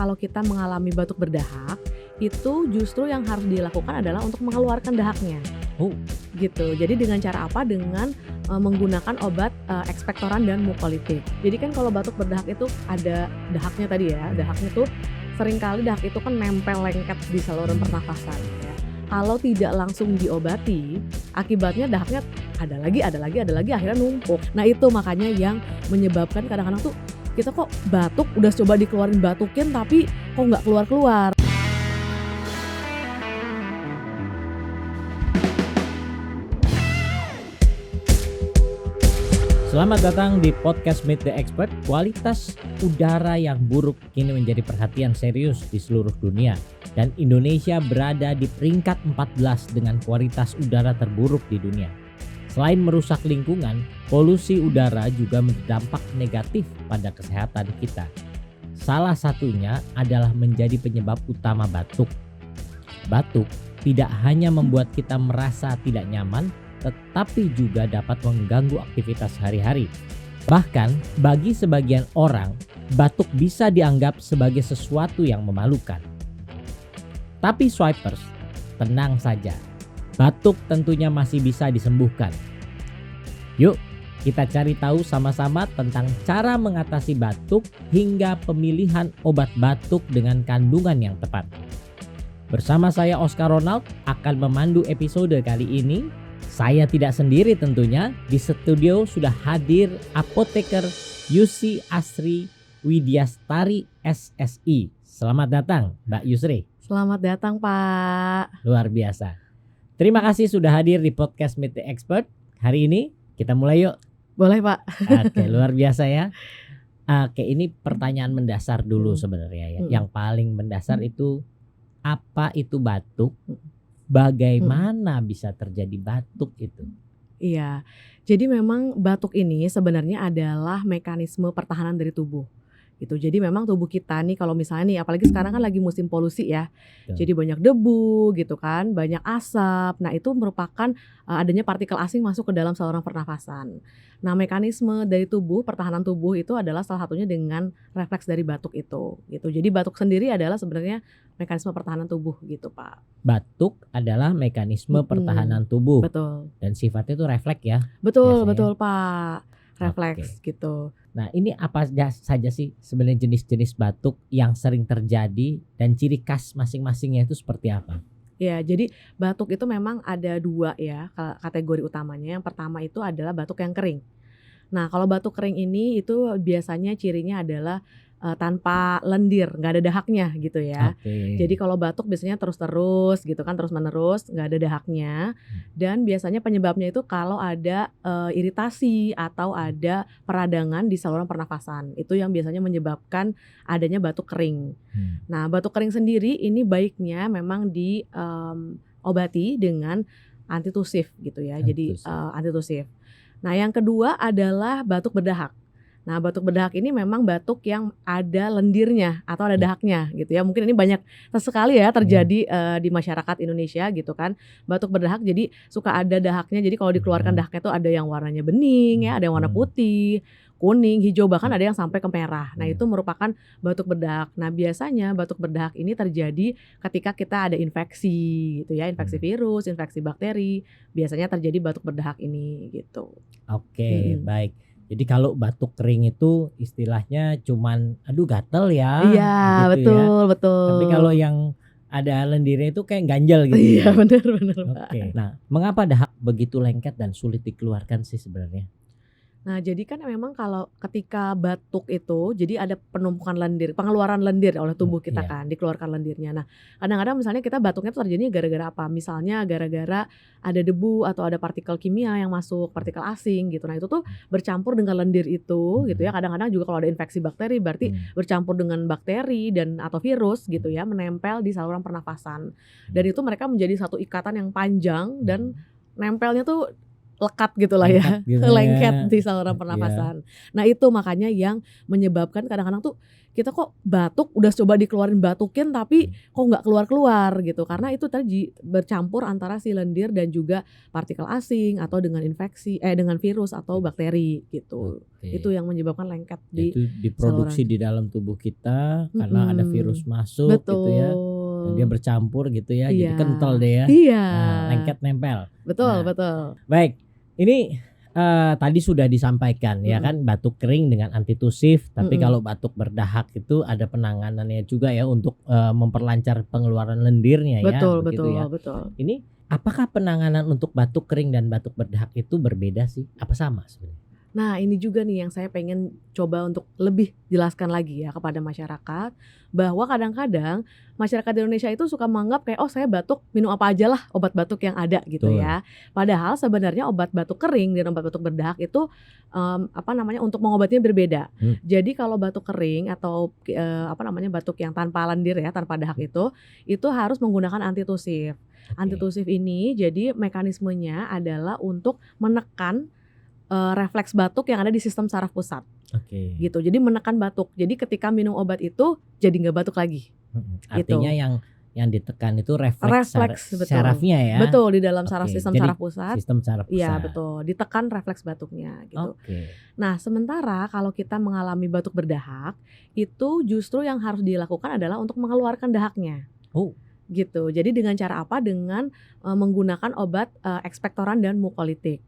kalau kita mengalami batuk berdahak, itu justru yang harus dilakukan adalah untuk mengeluarkan dahaknya. Oh. Gitu. Jadi dengan cara apa? Dengan menggunakan obat ekspektoran dan mukolytik. Jadi kan kalau batuk berdahak itu ada dahaknya tadi ya. Dahaknya tuh seringkali dahak itu kan nempel lengket di saluran pernafasan ya. Kalau tidak langsung diobati, akibatnya dahaknya ada lagi akhirnya numpuk. Nah itu makanya yang menyebabkan kadang-kadang tuh kita kok batuk, udah coba dikeluarin batukin tapi kok nggak keluar-keluar. Selamat datang di podcast Meet the Expert. Kualitas udara yang buruk kini menjadi perhatian serius di seluruh dunia. Dan Indonesia berada di peringkat 14 dengan kualitas udara terburuk di dunia. Selain merusak lingkungan, polusi udara juga berdampak negatif pada kesehatan kita. Salah satunya adalah menjadi penyebab utama batuk. Batuk tidak hanya membuat kita merasa tidak nyaman, tetapi juga dapat mengganggu aktivitas sehari-hari. Bahkan bagi sebagian orang, batuk bisa dianggap sebagai sesuatu yang memalukan. Tapi swipers, tenang saja. Batuk tentunya masih bisa disembuhkan. Yuk, kita cari tahu sama-sama tentang cara mengatasi batuk hingga pemilihan obat batuk dengan kandungan yang tepat. Bersama saya Oscar Ronald akan memandu episode kali ini. Saya tidak sendiri tentunya, di studio sudah hadir apoteker Yusri Asri Widyastari SSI. Selamat datang Mbak Yusri. Selamat datang Pak. Luar biasa. Terima kasih sudah hadir di podcast Meet the Expert. Hari ini kita mulai yuk. Boleh Pak. Oke, luar biasa ya. Oke, ini pertanyaan mendasar dulu sebenarnya ya. Yang paling mendasar itu apa itu batuk? Bagaimana bisa terjadi batuk itu? Iya, jadi memang batuk ini sebenarnya adalah mekanisme pertahanan dari tubuh. Gitu. Jadi memang tubuh kita nih kalau misalnya nih apalagi sekarang kan lagi musim polusi ya. Jadi banyak debu gitu kan, banyak asap. Nah, itu merupakan adanya partikel asing masuk ke dalam saluran pernafasan. Nah, mekanisme dari tubuh, pertahanan tubuh itu adalah salah satunya dengan refleks dari batuk itu gitu. Jadi batuk sendiri adalah sebenarnya mekanisme pertahanan tubuh gitu, Pak. Batuk adalah mekanisme pertahanan tubuh. Betul. Dan sifatnya itu refleks ya. Betul, biasanya. betul Pak. Refleks gitu. Nah, ini apa saja sih sebenarnya jenis-jenis batuk yang sering terjadi dan ciri khas masing-masingnya itu seperti apa? Ya, jadi batuk itu memang ada dua ya kategori utamanya. Yang pertama itu adalah batuk yang kering. Nah, kalau batuk kering ini itu biasanya cirinya adalah tanpa lendir, nggak ada dahaknya gitu ya. Jadi kalau batuk biasanya terus-terus gitu kan, terus-menerus, nggak ada dahaknya. Dan biasanya penyebabnya itu kalau ada iritasi atau ada peradangan di saluran pernafasan. Itu yang biasanya menyebabkan adanya batuk kering. Nah, batuk kering sendiri ini baiknya memang diobati dengan antitusif gitu ya. Jadi antitusif. Nah, yang kedua adalah batuk berdahak. Nah, batuk berdahak ini memang batuk yang ada lendirnya atau ada dahaknya gitu ya. Mungkin ini banyak sekali ya terjadi di masyarakat Indonesia gitu kan. Batuk berdahak jadi suka ada dahaknya. Jadi kalau dikeluarkan dahaknya itu ada yang warnanya bening ya, ada yang warna putih, kuning, hijau, bahkan ada yang sampai ke merah. Nah, itu merupakan batuk berdahak. Nah, biasanya batuk berdahak ini terjadi ketika kita ada infeksi gitu ya, infeksi virus, infeksi bakteri. Biasanya terjadi batuk berdahak ini gitu. Oke, baik. Jadi kalau batuk kering itu istilahnya cuman aduh gatel ya. Iya, gitu betul, ya. betul. Tapi kalau yang ada lendirnya itu kayak ganjel gitu. Iya, benar Pak. Oke. Nah, mengapa dahak begitu lengket dan sulit dikeluarkan sih sebenarnya? Nah, jadi kan memang kalau ketika batuk itu jadi ada penumpukan lendir, pengeluaran lendir oleh tubuh kita kan, dikeluarkan lendirnya. Nah, kadang-kadang misalnya kita batuknya itu terjadinya gara-gara apa? Misalnya gara-gara ada debu atau ada partikel kimia yang masuk, partikel asing gitu. Nah, itu tuh bercampur dengan lendir itu gitu ya. Kadang-kadang juga kalau ada infeksi bakteri berarti bercampur dengan bakteri dan atau virus gitu ya, menempel di saluran pernafasan. Dan itu mereka menjadi satu ikatan yang panjang dan nempelnya tuh lekat gitulah ya, Lengket gitu ya. lengket di saluran Iya. pernafasan. Nah itu makanya yang menyebabkan kadang-kadang tuh kita kok batuk, udah coba dikeluarin batukin tapi kok nggak keluar-keluar gitu. Karena itu tadi bercampur antara si lendir dan juga partikel asing atau dengan dengan virus atau bakteri gitu. Oke. Itu yang menyebabkan lengket di Itu diproduksi saluran. di dalam tubuh kita karena ada virus masuk gitu ya. Dan dia Betul. bercampur gitu ya, jadi Iya. kental deh ya. Iya. Nah, lengket nempel. Betul, Nah, betul. baik. Ini tadi sudah disampaikan ya kan, batuk kering dengan antitusif, tapi kalau batuk berdahak itu ada penanganannya juga ya untuk memperlancar pengeluaran lendirnya ya, Betul, begitu betul, ya. betul. Ini apakah penanganan untuk batuk kering dan batuk berdahak itu berbeda sih? Apa sama sebenarnya? Nah ini juga nih yang saya pengen coba untuk lebih jelaskan lagi ya kepada masyarakat, bahwa kadang-kadang masyarakat di Indonesia itu suka menganggap kayak oh saya batuk minum apa aja lah obat batuk yang ada gitu Betul. ya. Padahal sebenarnya obat batuk kering dan obat batuk berdahak itu untuk mengobatinya berbeda. Jadi kalau batuk kering atau batuk yang tanpa lendir ya, tanpa dahak itu harus menggunakan antitusif. Antitusif ini jadi mekanismenya adalah untuk menekan refleks batuk yang ada di sistem saraf pusat. Oke. Gitu. Jadi menekan batuk. Jadi ketika minum obat itu jadi nggak batuk lagi. Artinya yang ditekan itu refleks betul. sarafnya ya. Betul, di dalam saraf Oke, sistem jadi saraf pusat. Sistem saraf pusat. Iya, betul. Ditekan refleks batuknya gitu. Oke. Nah, sementara kalau kita mengalami batuk berdahak, itu justru yang harus dilakukan adalah untuk mengeluarkan dahaknya. Oh. Gitu. Jadi dengan cara apa? Dengan menggunakan obat ekspektoran dan mukolitik.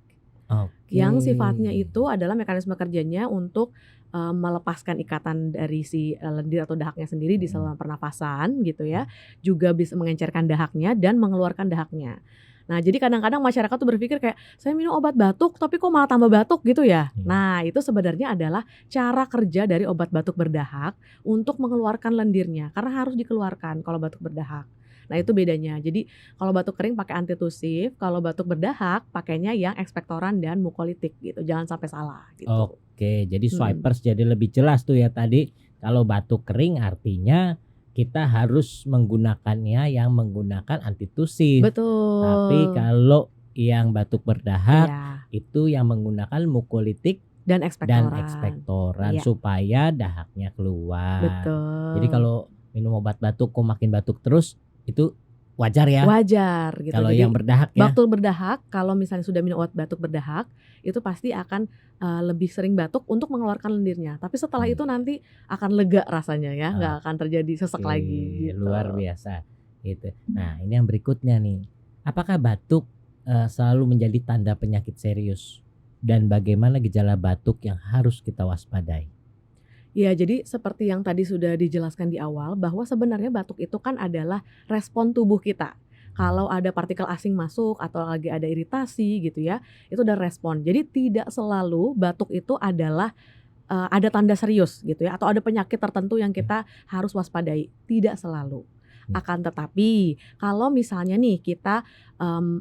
Yang sifatnya itu adalah mekanisme kerjanya untuk melepaskan ikatan dari si lendir atau dahaknya sendiri di saluran pernafasan gitu ya. Juga bisa mengencerkan dahaknya dan mengeluarkan dahaknya. Nah jadi kadang-kadang masyarakat tuh berpikir kayak saya minum obat batuk tapi kok malah tambah batuk gitu ya. Nah itu sebenarnya adalah cara kerja dari obat batuk berdahak untuk mengeluarkan lendirnya. Karena harus dikeluarkan kalau batuk berdahak. Nah itu bedanya. Jadi kalau batuk kering pakai antitusif, kalau batuk berdahak pakainya yang ekspektoran dan mukolitik gitu. Jangan sampai salah gitu. Oke, jadi swipers jadi lebih jelas tuh ya tadi. Kalau batuk kering artinya kita harus menggunakannya yang menggunakan antitusif. Betul. Tapi kalau yang batuk berdahak itu yang menggunakan mukolitik dan ekspektoran supaya dahaknya keluar. Betul. Jadi kalau minum obat batuk kok makin batuk terus itu wajar ya? Wajar gitu. Kalau jadi, yang berdahak ya? Batuk berdahak kalau misalnya sudah minum obat batuk berdahak itu pasti akan lebih sering batuk untuk mengeluarkan lendirnya. Tapi setelah itu nanti akan lega rasanya ya, nggak akan terjadi sesek lagi. Gitu. Luar biasa gitu. Nah ini yang berikutnya nih, apakah batuk selalu menjadi tanda penyakit serius? Dan bagaimana gejala batuk yang harus kita waspadai? Ya, jadi seperti yang tadi sudah dijelaskan di awal bahwa sebenarnya batuk itu kan adalah respon tubuh kita. Kalau ada partikel asing masuk atau lagi ada iritasi gitu ya, itu ada respon. Jadi tidak selalu batuk itu adalah ada tanda serius gitu ya, atau ada penyakit tertentu yang kita harus waspadai. Tidak selalu. Akan tetapi kalau misalnya nih kita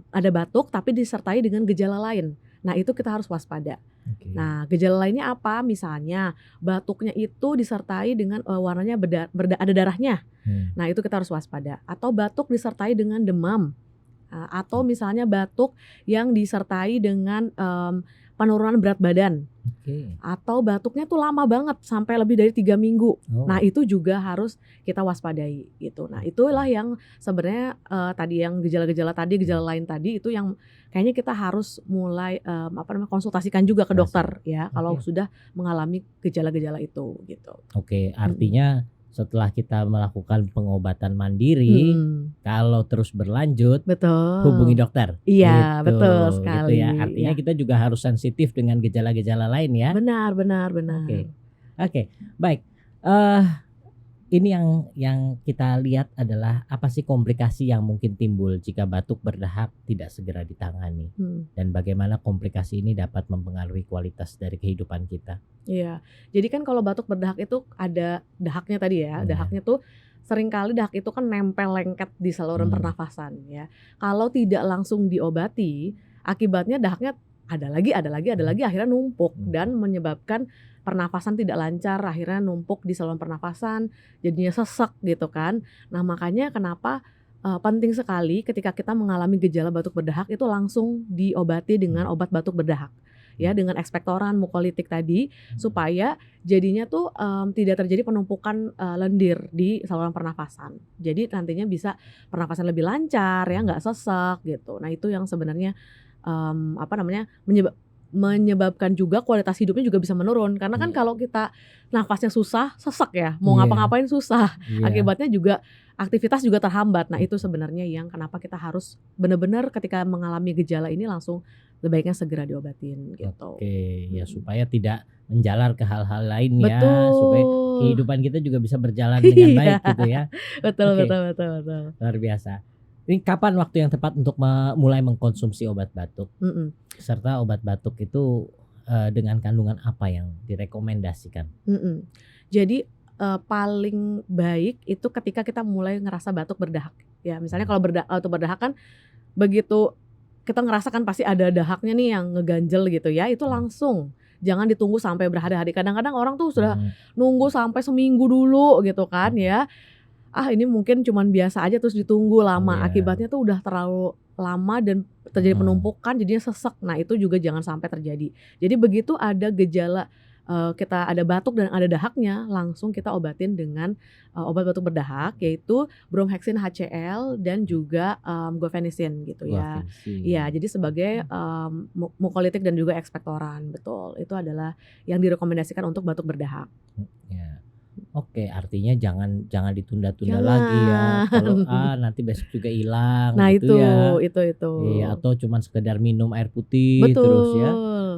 ada batuk tapi disertai dengan gejala lain, nah itu kita harus waspada. Nah gejala lainnya apa? Misalnya batuknya itu disertai dengan warnanya ada darahnya. Nah itu kita harus waspada. Atau batuk disertai dengan demam. Atau misalnya batuk yang disertai dengan penurunan berat badan. Atau batuknya tuh lama banget sampai lebih dari 3 minggu. Nah itu juga harus kita waspadai gitu. Nah itulah yang sebenarnya tadi yang gejala-gejala tadi, gejala lain tadi itu yang kayaknya kita harus mulai konsultasikan juga ke dokter ya kalau sudah mengalami gejala-gejala itu gitu. Oke, artinya setelah kita melakukan pengobatan mandiri, kalau terus berlanjut, hubungi dokter. Iya, gitu, betul sekali. Gitu ya. Artinya kita juga harus sensitif dengan gejala-gejala lain ya. Benar. Oke, baik. Ini yang kita lihat adalah apa sih komplikasi yang mungkin timbul jika batuk berdahak tidak segera ditangani, dan bagaimana komplikasi ini dapat mempengaruhi kualitas dari kehidupan kita. Iya, jadi kan kalau batuk berdahak itu ada dahaknya tadi ya, dahaknya tuh seringkali dahak itu kan nempel lengket di saluran pernafasan ya. Kalau tidak langsung diobati, akibatnya dahaknya ada lagi akhirnya numpuk dan menyebabkan pernafasan tidak lancar, akhirnya numpuk di saluran pernafasan, jadinya sesek gitu kan. Nah makanya kenapa penting sekali ketika kita mengalami gejala batuk berdahak itu langsung diobati dengan obat batuk berdahak. Ya, dengan ekspektoran, mukolitik tadi supaya jadinya tuh tidak terjadi penumpukan lendir di saluran pernafasan. Jadi nantinya bisa pernafasan lebih lancar ya, nggak sesek gitu. Nah, itu yang sebenarnya menyebabkan juga kualitas hidupnya juga bisa menurun. Karena kan kalau kita nafasnya susah, sesek ya, mau ngapa-ngapain susah. Akibatnya juga aktivitas juga terhambat. Nah, itu sebenarnya yang kenapa kita harus benar-benar ketika mengalami gejala ini langsung sebaiknya segera diobatin gitu. Oke, ya supaya tidak menjalar ke hal-hal lain ya, Betul. supaya kehidupan kita juga bisa berjalan dengan baik gitu ya. Betul, Oke. betul. Luar biasa. Ini kapan waktu yang tepat untuk mulai mengkonsumsi obat batuk? Serta obat batuk itu dengan kandungan apa yang direkomendasikan? Jadi paling baik itu ketika kita mulai ngerasa batuk berdahak. Ya, misalnya kalau batuk berdahak kan begitu kita ngerasa kan pasti ada dahaknya nih yang ngeganjel gitu ya, itu langsung. Jangan ditunggu sampai berhari-hari. Kadang-kadang orang tuh sudah nunggu sampai seminggu dulu gitu kan ya. Ini mungkin cuman biasa aja terus ditunggu lama. Akibatnya tuh udah terlalu lama dan terjadi penumpukan jadinya sesek. Nah, itu juga jangan sampai terjadi. Jadi begitu ada gejala kita ada batuk dan ada dahaknya, langsung kita obatin dengan obat batuk berdahak yaitu Bromhexin HCl dan juga Guaifenesin gitu ya. Iya, jadi sebagai mukolitik dan juga ekspektoran, betul. Itu adalah yang direkomendasikan untuk batuk berdahak. Ya. Oke, artinya jangan ditunda-tunda lagi ya. Kalau nanti besok juga hilang Nah, gitu ya. itu. Iya, atau cuman sekedar minum air putih terus ya.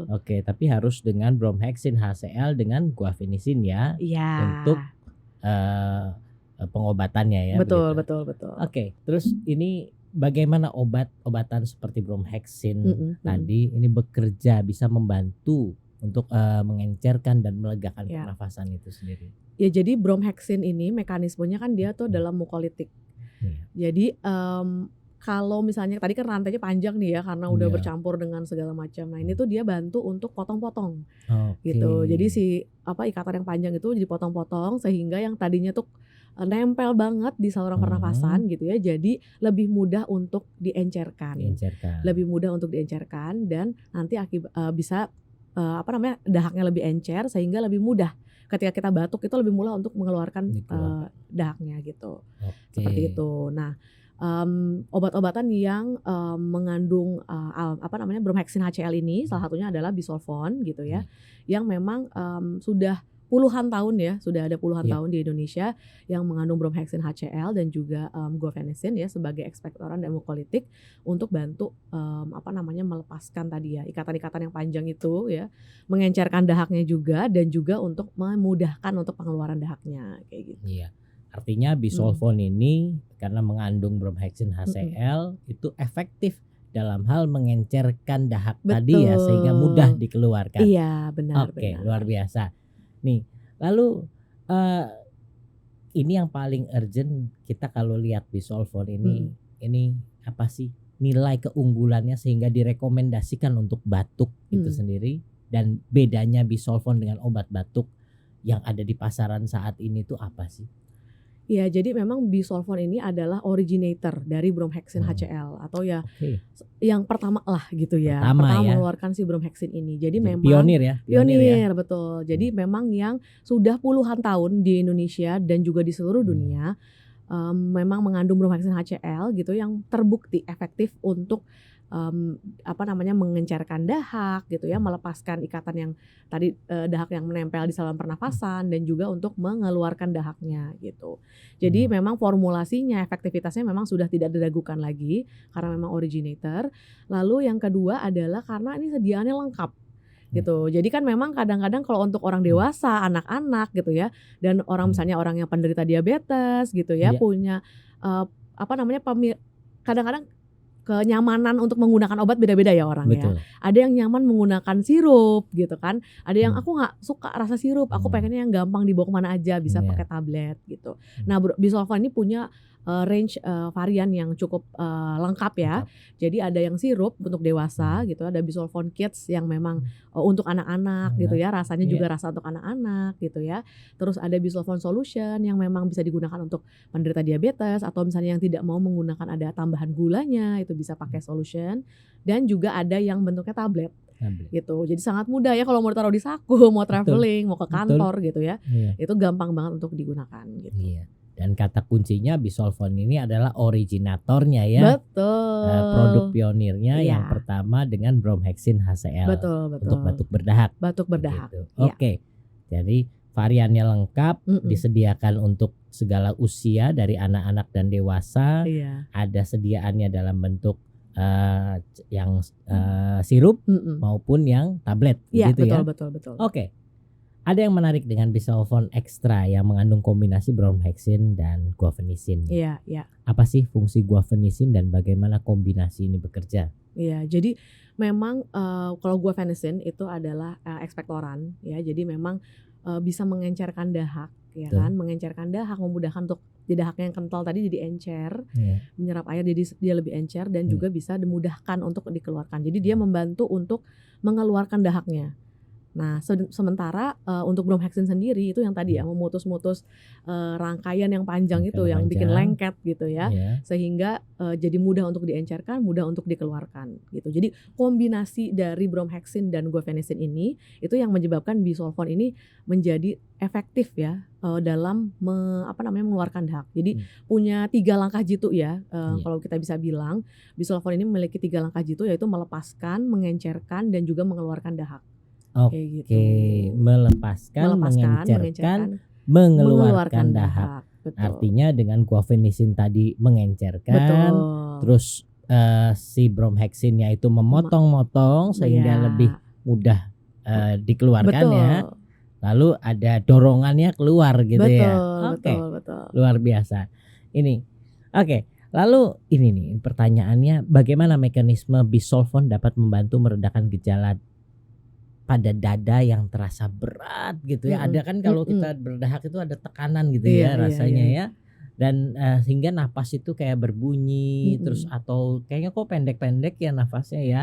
Oke, tapi harus dengan Bromhexin HCl dengan Guaifenesin ya. Untuk pengobatannya ya. Betul. Oke, terus ini bagaimana obat-obatan seperti Bromhexin tadi ini bekerja bisa membantu untuk mengencerkan dan melegakan pernafasan itu sendiri? Ya, jadi Bromhexin ini mekanismenya kan dia tuh dalam mukolitik. Jadi kalau misalnya tadi kan rantainya panjang nih ya karena udah bercampur dengan segala macam. Nah, ini tuh dia bantu untuk potong-potong. Gitu. Jadi ikatan yang panjang itu jadi potong-potong sehingga yang tadinya tuh nempel banget di saluran pernafasan gitu ya. Jadi lebih mudah untuk diencerkan. Lebih mudah untuk diencerkan dan nanti bisa dahaknya lebih encer sehingga lebih mudah ketika kita batuk itu lebih mudah untuk mengeluarkan dahaknya gitu. Seperti itu. Nah, obat-obatan yang mengandung Bromhexin HCl ini salah satunya adalah bisolfon gitu ya, yang memang sudah puluhan tahun ya, sudah ada puluhan tahun di Indonesia yang mengandung Bromhexin HCl dan juga Guaifenesin ya sebagai ekspektoran dan mukolitik untuk bantu melepaskan tadi ya ikatan-ikatan yang panjang itu ya, mengencerkan dahaknya juga dan juga untuk memudahkan untuk pengeluaran dahaknya kayak gitu. Iya. Artinya bisolfon ini karena mengandung Bromhexin HCl itu efektif dalam hal mengencerkan dahak tadi ya sehingga mudah dikeluarkan. Iya, benar. Oke, luar biasa. Nih, lalu ini yang paling urgent kita kalau lihat bisolfon ini apa sih nilai keunggulannya sehingga direkomendasikan untuk batuk itu sendiri dan bedanya bisolfon dengan obat batuk yang ada di pasaran saat ini tuh apa sih? Ya, jadi memang bisolfon ini adalah originator dari Bromhexin HCl atau ya yang pertama lah gitu ya. Pertama mengeluarkan si Bromhexin ini. Jadi memang pionir ya. Betul. Jadi memang yang sudah puluhan tahun di Indonesia dan juga di seluruh dunia memang mengandung Bromhexin HCl gitu yang terbukti efektif untuk mengencerkan dahak gitu ya, melepaskan ikatan yang tadi dahak yang menempel di saluran pernafasan dan juga untuk mengeluarkan dahaknya gitu. Jadi memang formulasinya, efektivitasnya memang sudah tidak diragukan lagi karena memang originator. Lalu yang kedua adalah karena ini sediaannya lengkap gitu. Jadi kan memang kadang-kadang kalau untuk orang dewasa, anak-anak gitu ya, dan orang misalnya orang yang penderita diabetes gitu ya, punya kadang-kadang kenyamanan untuk menggunakan obat beda-beda ya orang ya. Betul. Ada yang nyaman menggunakan sirup gitu kan. Ada yang Hmm. aku nggak suka rasa sirup, aku pengennya yang gampang dibawa kemana aja, bisa Iya. pakai tablet gitu. Nah, Bisolvan ini punya range varian yang cukup lengkap ya. Jadi ada yang sirup untuk dewasa gitu, ada Bisolvan Kids yang memang untuk anak-anak gitu ya, rasanya Iya. juga rasa untuk anak-anak gitu ya. Terus ada Bisolvan Solution yang memang bisa digunakan untuk penderita diabetes atau misalnya yang tidak mau menggunakan ada tambahan gulanya, itu bisa pakai solution. Dan juga ada yang bentuknya tablet gitu. Jadi sangat mudah ya kalau mau taruh di saku, mau traveling, mau ke kantor gitu ya. Iya. Itu gampang banget untuk digunakan gitu. Iya. Dan kata kuncinya Bisolvan ini adalah originatornya ya. Betul. Produk pionirnya Iya. yang pertama dengan Bromhexin HCl Betul. untuk batuk berdahak. Batuk berdahak. Begitu. Iya. Oke. Jadi variannya lengkap, Mm-mm. disediakan untuk segala usia dari anak-anak dan dewasa. Iya. Ada sediaannya dalam bentuk yang sirup Mm-mm. maupun yang tablet, Iya, gitu ya. betul. Oke. Ada yang menarik dengan Bisolvan Extra yang mengandung kombinasi Bromhexin dan guaifenesin. Iya. Apa sih fungsi guaifenesin dan bagaimana kombinasi ini bekerja? Iya, jadi memang kalau guaifenesin itu adalah ekspektoran ya. Jadi memang bisa mengencerkan dahak ya Betul. kan, mengencerkan dahak, memudahkan untuk dahaknya yang kental tadi jadi encer, Iya. menyerap air jadi dia lebih encer dan juga bisa dimudahkan untuk dikeluarkan. Jadi dia membantu untuk mengeluarkan dahaknya. Nah, sementara untuk Bromhexin sendiri itu yang tadi ya memutus-mutus rangkaian yang panjang itu yang bikin lengket gitu ya. Iya. Sehingga jadi mudah untuk diencerkan, mudah untuk dikeluarkan gitu. Jadi kombinasi dari Bromhexin dan guaifenesin ini itu yang menyebabkan Bisolvan ini menjadi efektif ya dalam mengeluarkan dahak. Jadi punya 3 langkah jitu ya. Kalau kita bisa bilang Bisolvan ini memiliki 3 langkah jitu, yaitu melepaskan, mengencerkan dan juga mengeluarkan dahak. Oke, gitu. melepaskan, mengencerkan, mengeluarkan dahak. Betul. Artinya dengan guaifenesin tadi mengencerkan, Betul. terus si Bromhexinnya itu memotong-motong sehingga Iya. lebih mudah dikeluarkan Betul. ya. Lalu ada dorongannya keluar gitu ya. Oke, Betul. luar biasa. Ini, oke. Lalu ini nih pertanyaannya, bagaimana mekanisme Bisolvan dapat membantu meredakan gejala pada dada yang terasa berat gitu ya. Ada kan kalau kita berdahak itu ada tekanan gitu ya rasanya ya. Dan sehingga napas itu kayak berbunyi terus atau kayaknya kok pendek-pendek ya nafasnya ya.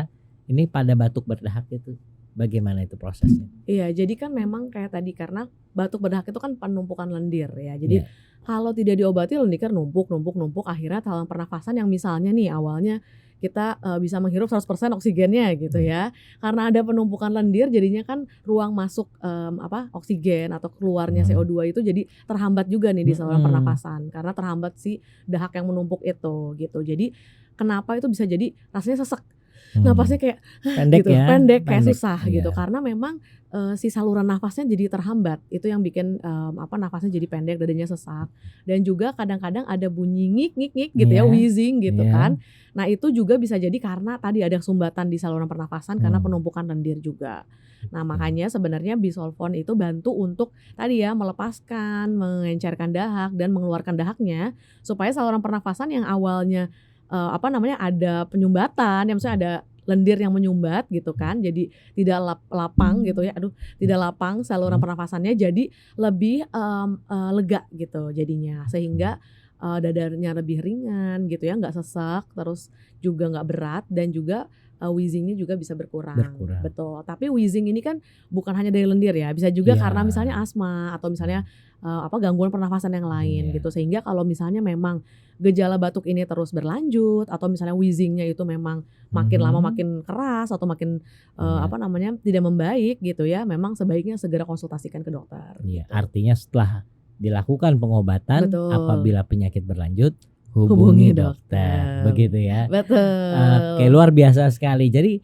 Ini pada batuk berdahak itu bagaimana itu prosesnya? Iya, jadi kan memang kayak tadi karena batuk berdahak itu kan penumpukan lendir ya. Jadi kalau tidak diobati lendir numpuk akhirnya saluran pernafasan yang misalnya nih awalnya kita bisa menghirup 100% oksigennya gitu ya. Karena ada penumpukan lendir jadinya kan ruang masuk oksigen atau keluarnya CO2 itu jadi terhambat juga nih di saluran pernafasan karena terhambat si dahak yang menumpuk itu gitu. Jadi kenapa itu bisa jadi rasanya sesek. Napasnya kayak pendek gitu, ya, pendek kayak susah iya. gitu karena memang si saluran nafasnya jadi terhambat. Itu yang bikin nafasnya jadi pendek, dadanya sesak. Dan juga kadang-kadang ada bunyi ngik gitu ya, wheezing gitu kan. Nah, itu juga bisa jadi karena tadi ada sumbatan di saluran pernafasan karena penumpukan lendir juga. Nah, makanya sebenarnya Bisolvan itu bantu untuk tadi ya melepaskan, mengencerkan dahak dan mengeluarkan dahaknya supaya saluran pernafasan yang awalnya ada penyumbatan, yang maksudnya ada lendir yang menyumbat gitu kan, jadi tidak lapang gitu ya, tidak lapang saluran pernafasannya, jadi lebih lega gitu jadinya, sehingga dadanya lebih ringan gitu ya, nggak sesak, terus juga nggak berat dan juga wheezingnya juga bisa berkurang. Betul. Tapi wheezing ini kan bukan hanya dari lendir ya, bisa juga karena misalnya asma atau misalnya gangguan pernafasan yang lain gitu. Sehingga kalau misalnya memang gejala batuk ini terus berlanjut atau misalnya wheezingnya itu memang makin lama makin keras atau makin tidak membaik gitu ya, memang sebaiknya segera konsultasikan ke dokter. Iya, artinya setelah dilakukan pengobatan, apabila penyakit berlanjut hubungi dokter. Begitu ya. Betul. Oke, luar biasa sekali. Jadi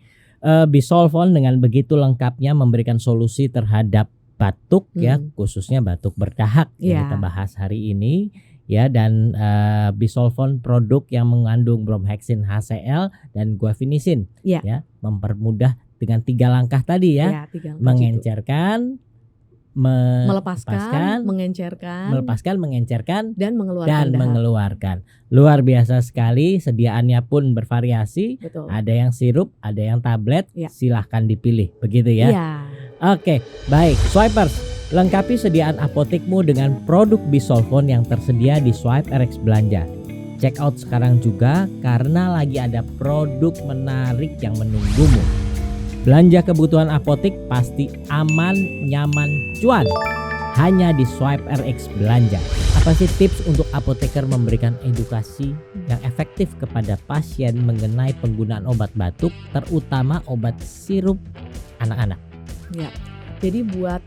Bisolvan dengan begitu lengkapnya memberikan solusi terhadap batuk ya, khususnya batuk berdahak yang kita bahas hari ini ya. Dan Bisolvan produk yang mengandung Bromhexin HCl dan guaifenesin ya, mempermudah dengan 3 langkah tadi ya, mengencerkan, melepaskan, mengencerkan, mengencerkan, dan mengeluarkan dan dahak. mengeluarkan. Luar biasa sekali, sediaannya pun bervariasi. Betul. Ada yang sirup, ada yang tablet. Ya. Silahkan dipilih, begitu ya. Iya. Oke, baik. Swipers, lengkapi sediaan apotekmu dengan produk Bisolfon yang tersedia di Swipe RX Belanja. Check out sekarang juga karena lagi ada produk menarik yang menunggumu. Belanja kebutuhan apotek pasti aman, nyaman, cuan. Hanya di Swipe RX Belanja. Apa sih tips untuk apoteker memberikan edukasi yang efektif kepada pasien mengenai penggunaan obat batuk, terutama obat sirup anak-anak? Ya. Jadi buat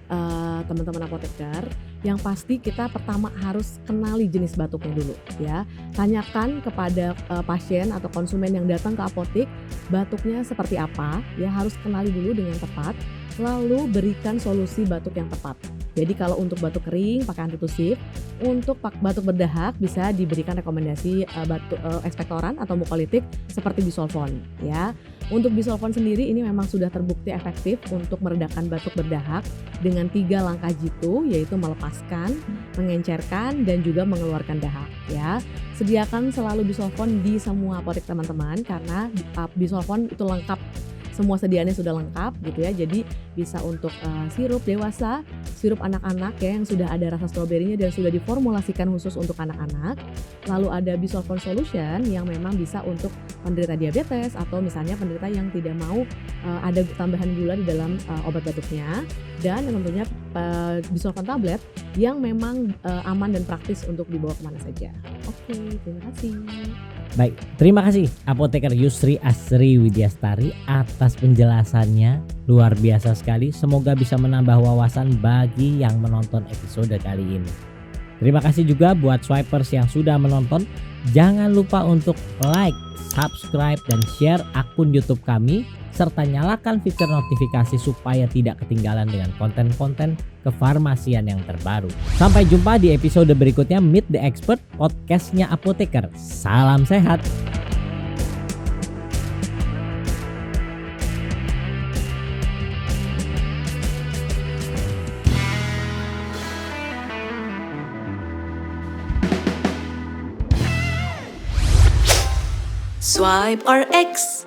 teman-teman apoteker, yang pasti kita pertama harus kenali jenis batuknya dulu ya. Tanyakan kepada pasien atau konsumen yang datang ke apotek batuknya seperti apa ya, harus kenali dulu dengan tepat, lalu berikan solusi batuk yang tepat. Jadi kalau untuk batuk kering pakai antitusif, untuk batuk berdahak bisa diberikan rekomendasi batuk ekspektoran atau mukolitik seperti Bisolfon ya. Untuk Bisolfon sendiri ini memang sudah terbukti efektif untuk meredakan batuk berdahak dengan 3 langkah jitu, yaitu melepaskan, mengencerkan, dan juga mengeluarkan dahak ya. Sediakan selalu Bisolfon di semua apotek teman-teman karena Bisolfon itu lengkap. Semua sediaannya sudah lengkap gitu ya. Jadi bisa untuk sirup dewasa, sirup anak-anak ya yang sudah ada rasa stroberinya dan sudah diformulasikan khusus untuk anak-anak. Lalu ada Bisolfon Solution yang memang bisa untuk penderita diabetes atau misalnya penderita yang tidak mau ada tambahan gula di dalam obat batuknya. Dan tentunya Bisolfon tablet yang memang aman dan praktis untuk dibawa kemana saja. Oke, terima kasih. Baik, terima kasih Apoteker Yusri Asri Widyastari atas penjelasannya. Luar biasa sekali, semoga bisa menambah wawasan bagi yang menonton episode kali ini. Terima kasih juga buat swipers yang sudah menonton. Jangan lupa untuk like, subscribe, dan share akun YouTube kami, serta nyalakan fitur notifikasi supaya tidak ketinggalan dengan konten-konten kefarmasian yang terbaru. Sampai jumpa di episode berikutnya Meet the Expert, podcastnya Apoteker. Salam sehat. Swipe RX.